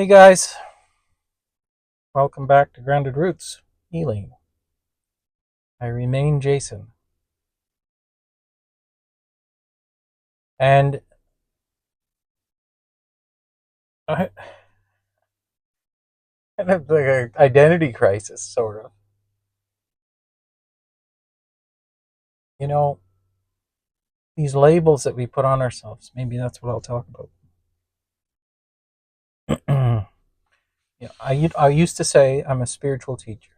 Hey guys, welcome back to Grounded Roots Healing. I remain Jason, and I kind of like an identity crisis, sort of. You know, these labels that we put on ourselves. Maybe that's what I'll talk about. I used to say I'm a spiritual teacher,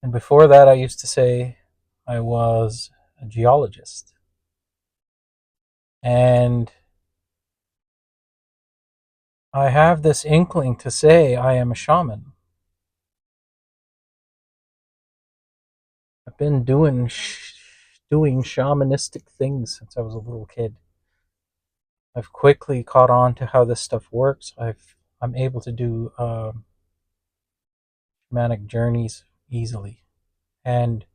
and before that, I used to say I was a geologist, and I have this inkling to say I am a shaman. I've been doing shamanistic things since I was a little kid. I've quickly caught on to how this stuff works. I'm able to do shamanic journeys easily, and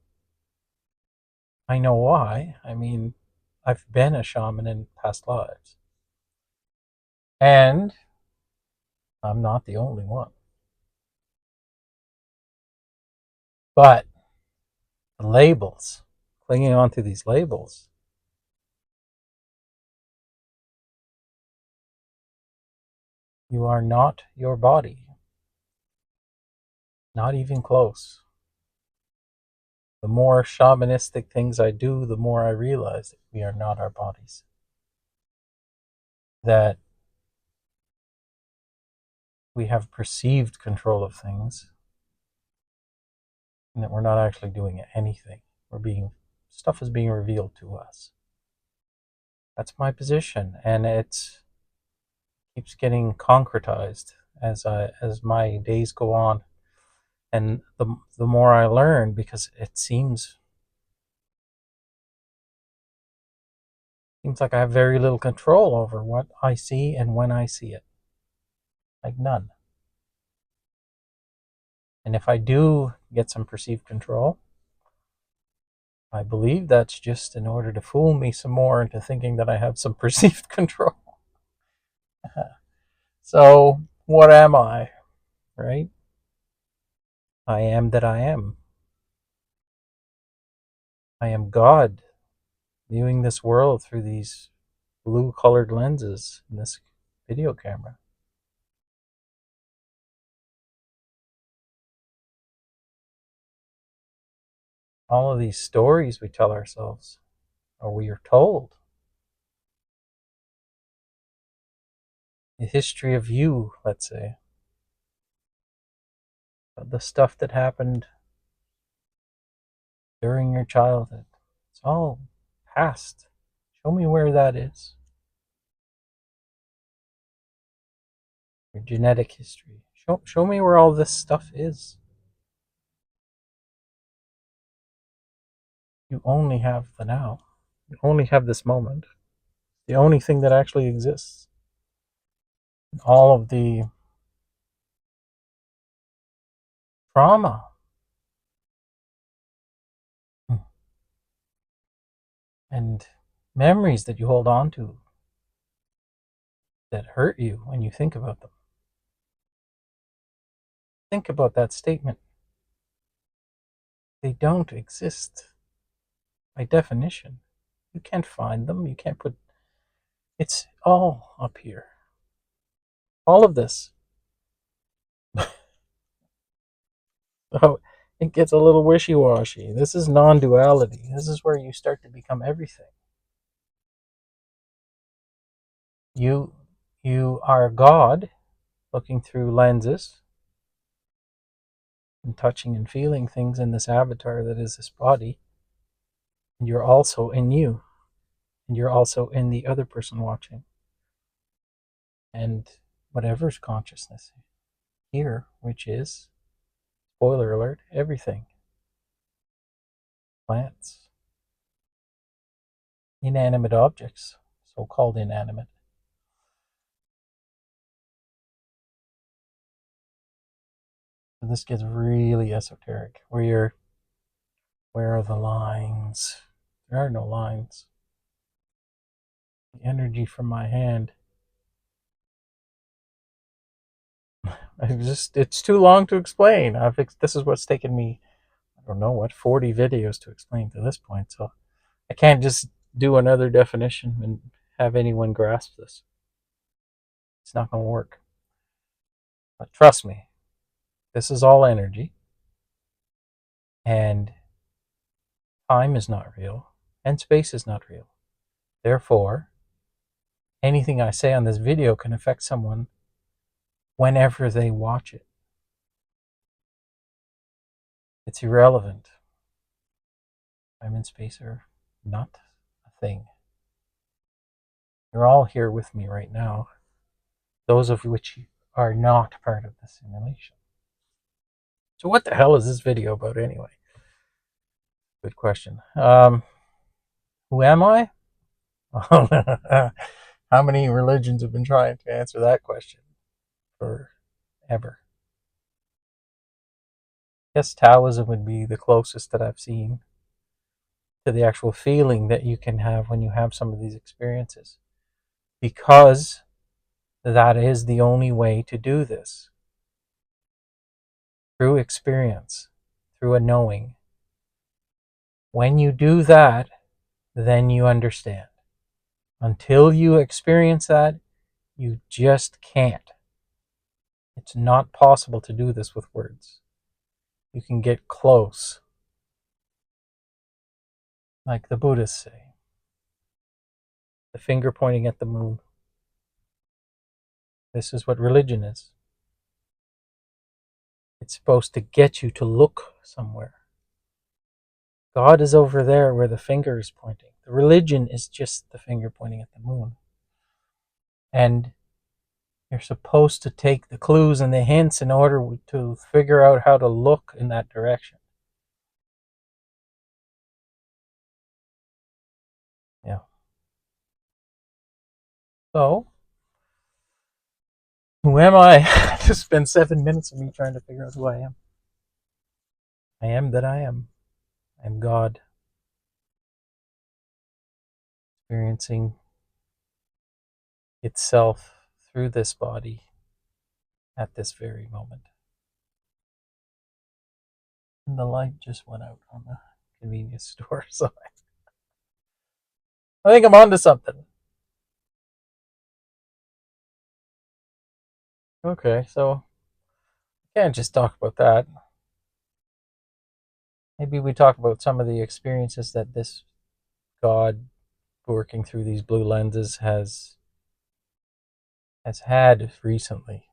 I know why. I mean, I've been a shaman in past lives, and I'm not the only one. But the labels, clinging on to these labels, you are not your body, not even close. The more shamanistic things I do, the more I realize that we are not our bodies. That we have perceived control of things, and that we're not actually doing anything. Stuff is being revealed to us. That's my position, and it keeps getting concretized as my days go on, and the more I learn, because it seems like I have very little control over what I see and when I see it, like none. And if I do get some perceived control, I believe that's just in order to fool me some more into thinking that I have some perceived control. So, what am I, right? I am that I am. I am God viewing this world through these blue colored lenses in this video camera. All of these stories we tell ourselves, or we are told, the history of you, let's say, the stuff that happened during your childhood, it's all past. Show me where that is. Your genetic history. Show me where all this stuff is. You only have the now. You only have this moment. The only thing that actually exists. All of the trauma and memories that you hold on to that hurt you when you think about them. Think about that statement. They don't exist by definition. You can't find them. You can't put. It's all up here. All of this. Oh, it gets a little wishy-washy. This is non-duality. This is where you start to become everything. You you are God looking through lenses and touching and feeling things in this avatar that is this body. And you're also in you. And you're also in the other person watching. And whatever's consciousness here, which is, spoiler alert, everything. Plants, inanimate objects, so-called inanimate. So this gets really esoteric. Where are the lines? There are no lines. The energy from my hand It's too long to explain. This is what's taken me, I don't know what, 40 videos to explain to this point. So I can't just do another definition and have anyone grasp this. It's not going to work. But trust me, this is all energy, and time is not real, and space is not real. Therefore, anything I say on this video can affect someone whenever they watch it. It's irrelevant. Time and space are not a thing. You're all here with me right now, those of which are not part of the simulation. So what the hell is this video about anyway? Good question. Who am I? How many religions have been trying to answer that question forever? Yes, Taoism would be the closest that I've seen to the actual feeling that you can have when you have some of these experiences, because that is the only way to do this, through experience, through a knowing. When you do that, then you understand. Until you experience that, you just can't. It's not possible to do this with words. You can get close, like the Buddhists say, the finger pointing at the moon. This is what religion is. It's supposed to get you to look somewhere. God is over there where the finger is pointing. The religion is just the finger pointing at the moon. And you're supposed to take the clues and the hints in order to figure out how to look in that direction. Yeah. So, who am I? To spend 7 minutes of me trying to figure out who I am. I am that I am. I'm God, experiencing itself through this body at this very moment. And the light just went out on the convenience store, so I think I'm onto something. Okay, so can't just talk about that. Maybe we talk about some of the experiences that this God working through these blue lenses has had recently.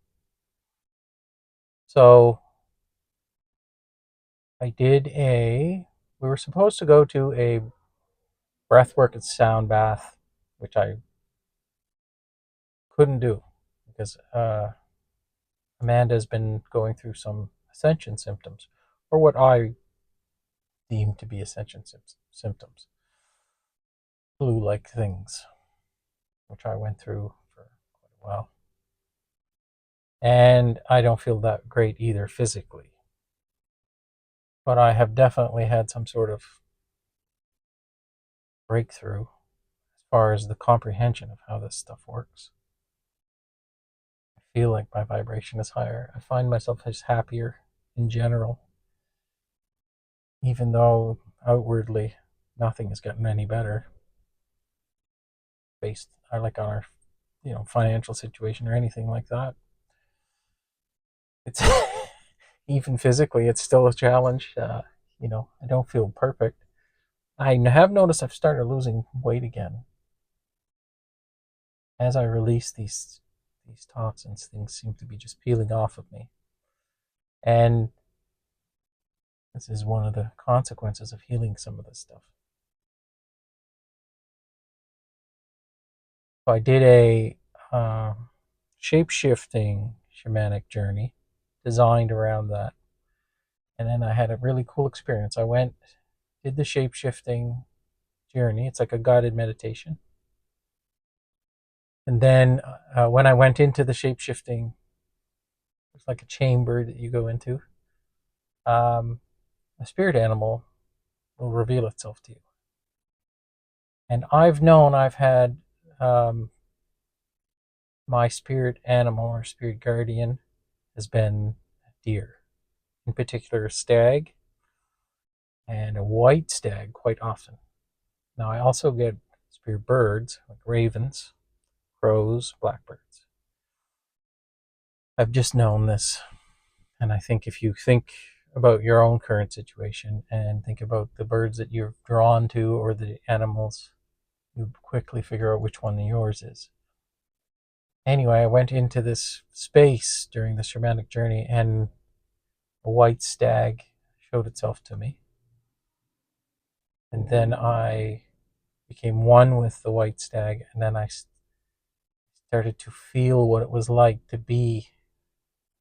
So we were supposed to go to a breathwork and sound bath, which I couldn't do because Amanda's been going through some ascension symptoms, or what I deem to be ascension symptoms, flu-like things, which I went through for quite a while. And I don't feel that great either physically. But I have definitely had some sort of breakthrough as far as the comprehension of how this stuff works. I feel like my vibration is higher. I find myself just happier in general, even though outwardly nothing has gotten any better based on our financial situation or anything like that. It's even physically, it's still a challenge. I don't feel perfect. I have noticed I've started losing weight again as I release these toxins. Things seem to be just peeling off of me, and this is one of the consequences of healing some of this stuff. So I did a shape-shifting shamanic journey designed around that, and then I had a really cool experience. Did the shape-shifting journey. It's like a guided meditation. And then when I went into the shape-shifting, it's like a chamber that you go into. A spirit animal will reveal itself to you. And I've had my spirit animal or spirit guardian has been deer, in particular a stag and a white stag quite often. Now I also get spear birds like ravens, crows, blackbirds. I've just known this, and I think if you think about your own current situation and think about the birds that you're drawn to or the animals, you quickly figure out which one yours is. Anyway, I went into this space during the shamanic journey, and a white stag showed itself to me. And then I became one with the white stag, and then I started to feel what it was like to be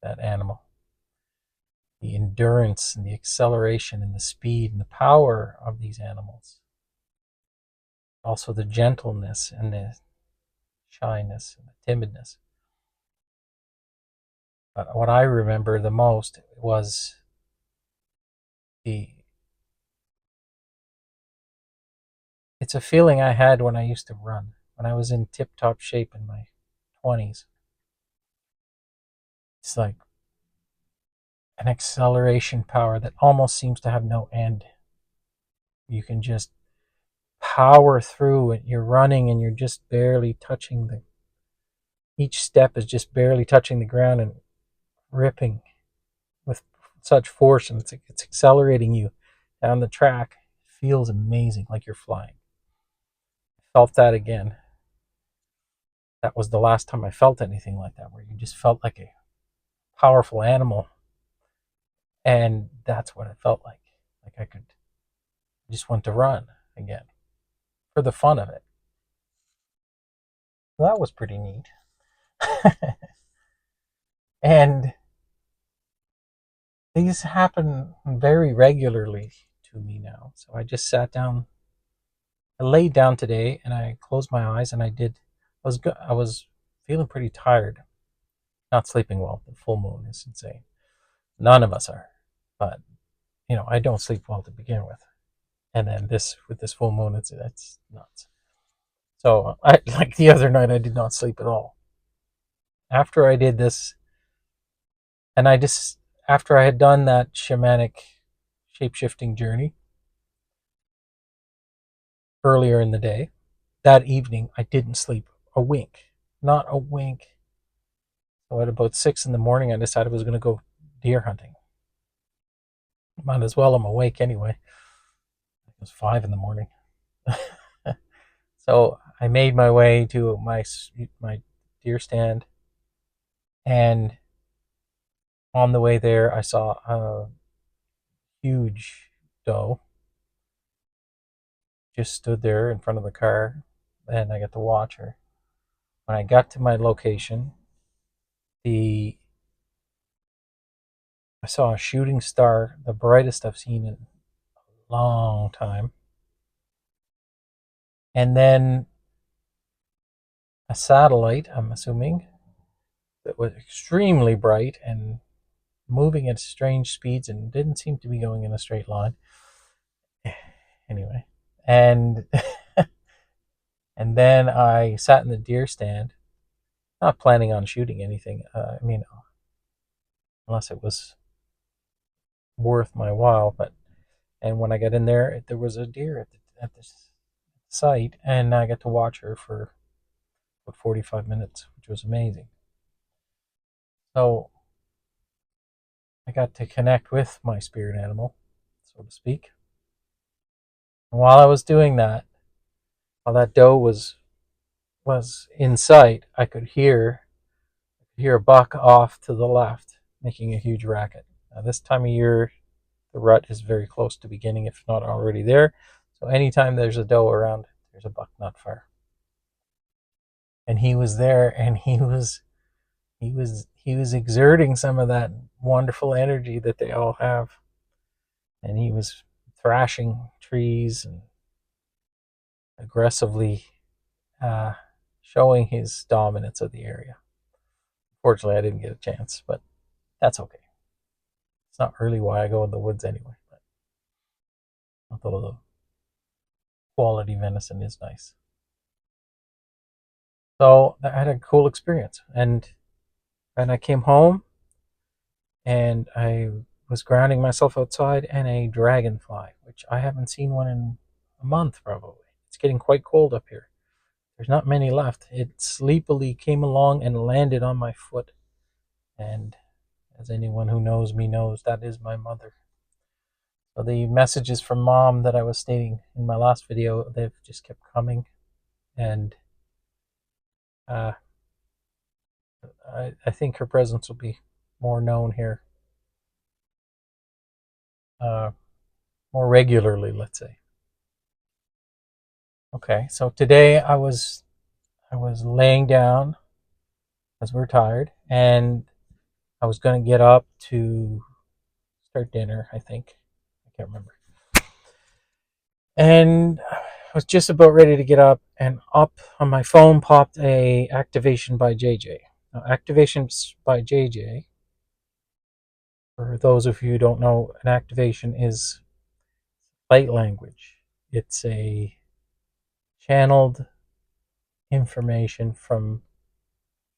that animal. The endurance and the acceleration and the speed and the power of these animals. Also the gentleness and the shyness and the timidness. But what I remember the most was the it's a feeling I had when I used to run, when I was in tip-top shape in my 20s. It's like an acceleration power that almost seems to have no end. You can just power through it. You're running and you're just barely touching each step is just barely touching the ground and ripping with such force, and it's accelerating you down the track. It feels amazing, like you're flying. I felt that again. That was the last time I felt anything like that, where you just felt like a powerful animal, and that's what it felt like. Like I could just want to run again for the fun of it. Well, that was pretty neat. And these happen very regularly to me now. So I just sat down, I laid down today, and I closed my eyes, and I was feeling pretty tired, not sleeping well. The full moon is insane. None of us are, but I don't sleep well to begin with, and then this full moon, it's nuts. So I like the other night, I did not sleep at all. After I did this, and I just after I had done that shamanic shape-shifting journey earlier in the day, that evening I didn't sleep a wink, not a wink. So at about 6 in the morning, I decided I was going to go deer hunting. Might as well. I'm awake anyway. It was 5 in the morning. So I made my way to my deer stand, and on the way there, I saw a huge doe just stood there in front of the car, and I got to watch her. When I got to my location, the I saw a shooting star, the brightest I've seen in a long time, and then a satellite, I'm assuming, that was extremely bright and moving at strange speeds and didn't seem to be going in a straight line. Anyway, and and then I sat in the deer stand, not planning on shooting anything. Unless it was worth my while. And when I got in there, there was a deer at the site, and I got to watch her for about 45 minutes, which was amazing. So I got to connect with my spirit animal, so to speak. And while I was doing that, while that doe was in sight, I could hear a buck off to the left making a huge racket. Now, this time of year, the rut is very close to beginning, if not already there. So anytime there's a doe around, there's a buck not far. And he was there, and he was exerting some of that wonderful energy that they all have, and he was thrashing trees and aggressively uh, showing his dominance of the area. Fortunately, I didn't get a chance, but that's okay. It's not really why I go in the woods anyway. But although the quality venison is nice, so I had a cool experience, and I came home, and I was grounding myself outside, and a dragonfly, which I haven't seen one in a month probably. It's getting quite cold up here. There's not many left. It sleepily came along and landed on my foot. And as anyone who knows me knows, that is my mother. So the messages from mom that I was stating in my last video, they've just kept coming. And uh, I think her presence will be more known here, uh, more regularly, let's say. Okay, so today I was laying down because we were tired, and I was going to get up to start dinner, I think. I can't remember. And I was just about ready to get up, and up on my phone popped a activation by JJ. Now, activations by JJ, for those of you who don't know, an activation is light language. It's a channeled information from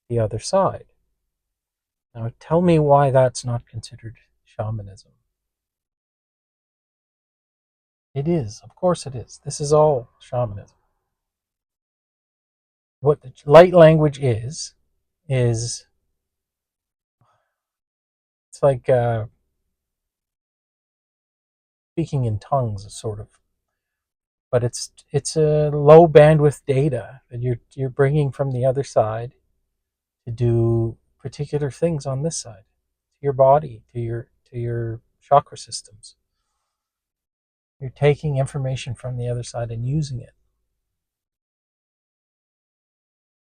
the other side. Now, tell me why that's not considered shamanism. It is. Of course it is. This is all shamanism. What the light language is it's like speaking in tongues, sort of. But it's a low bandwidth data that you're bringing from the other side to do particular things on this side, to your body, to your chakra systems. You're taking information from the other side and using it.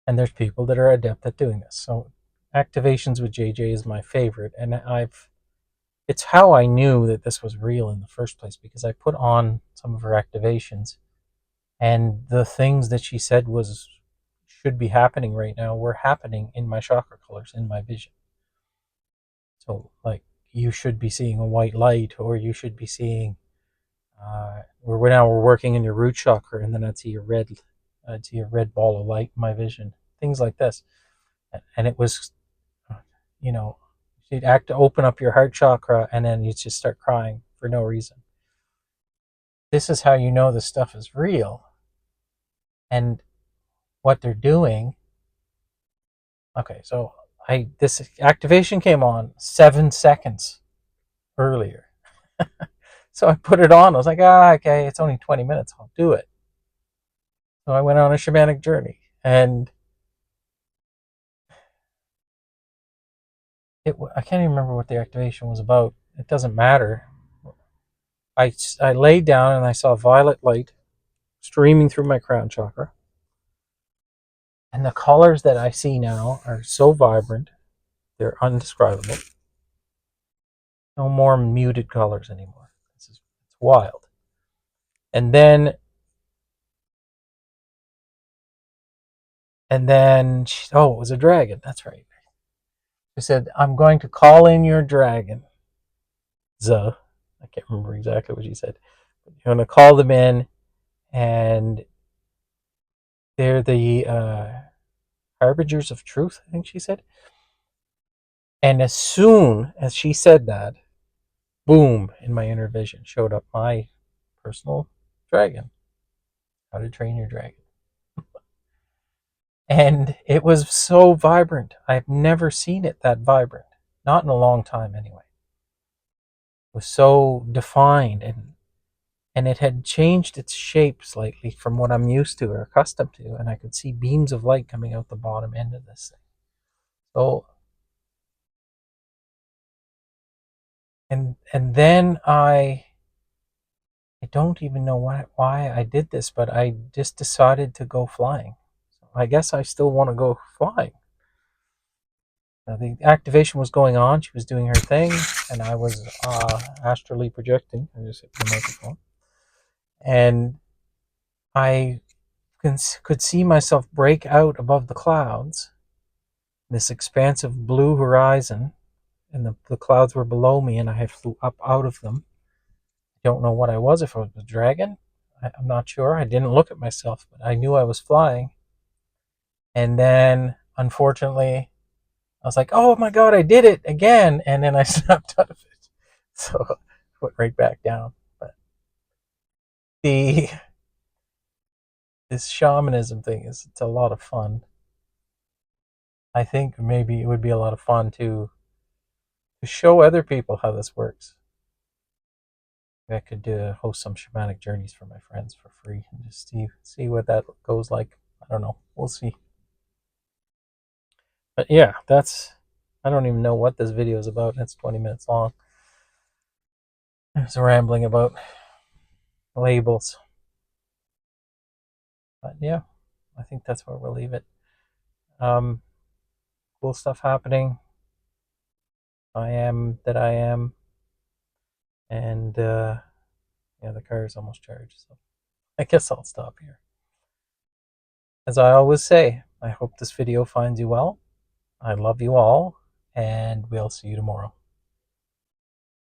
And there's people that are adept at doing this. So activations with JJ is my favorite, and it's how I knew that this was real in the first place, because I put on some of her activations, and the things that she said was should be happening right now were happening in my chakra colors, in my vision. So, like, you should be seeing a white light, or you should be seeing, we're working in your root chakra, and then I'd see a red ball of light in my vision, things like this. And it was, you know, you'd act to open up your heart chakra, and then you'd just start crying for no reason. This is how you know this stuff is real. And what they're doing. Okay, so this activation came on 7 seconds earlier. So I put it on. I was like, okay, it's only 20 minutes. I'll do it. So I went on a shamanic journey, and I can't even remember what the activation was about. It doesn't matter. I laid down and I saw violet light streaming through my crown chakra. And the colors that I see now are so vibrant, they're undescribable. No more muted colors anymore. It's wild. And then it was a dragon. That's right. She said, "I'm going to call in your dragon." I can't remember exactly what she said. You're going to call them in, and they're the harbingers of truth, I think she said. And as soon as she said that, boom, in my inner vision showed up my personal dragon. How to Train Your Dragon. And it was so vibrant. I've never seen it that vibrant. Not in a long time, anyway. It was so defined, and it had changed its shape slightly from what I'm used to or accustomed to, and I could see beams of light coming out the bottom end of this thing. So, and then I don't even know why I did this, but I just decided to go flying. So I guess I still want to go flying. Now, the activation was going on. She was doing her thing, and I was astrally projecting. I just hit the microphone. And I could see myself break out above the clouds, this expansive blue horizon, and the clouds were below me, and I had flew up out of them. I don't know what I was, if I was a dragon. I'm not sure. I didn't look at myself, but I knew I was flying. And then, unfortunately, I was like, oh my God, I did it again. And then I snapped out of it. So I went right back down. But the this shamanism thing it's a lot of fun. I think maybe it would be a lot of fun to show other people how this works. I could host some shamanic journeys for my friends for free and just see what that goes like. I don't know. We'll see. But yeah, I don't even know what this video is about. It's 20 minutes long. I was rambling about labels. But yeah, I think that's where we'll leave it. Um, cool stuff happening. I am that I am. And yeah, the car is almost charged. So I guess I'll stop here. As I always say, I hope this video finds you well. I love you all, and we'll see you tomorrow.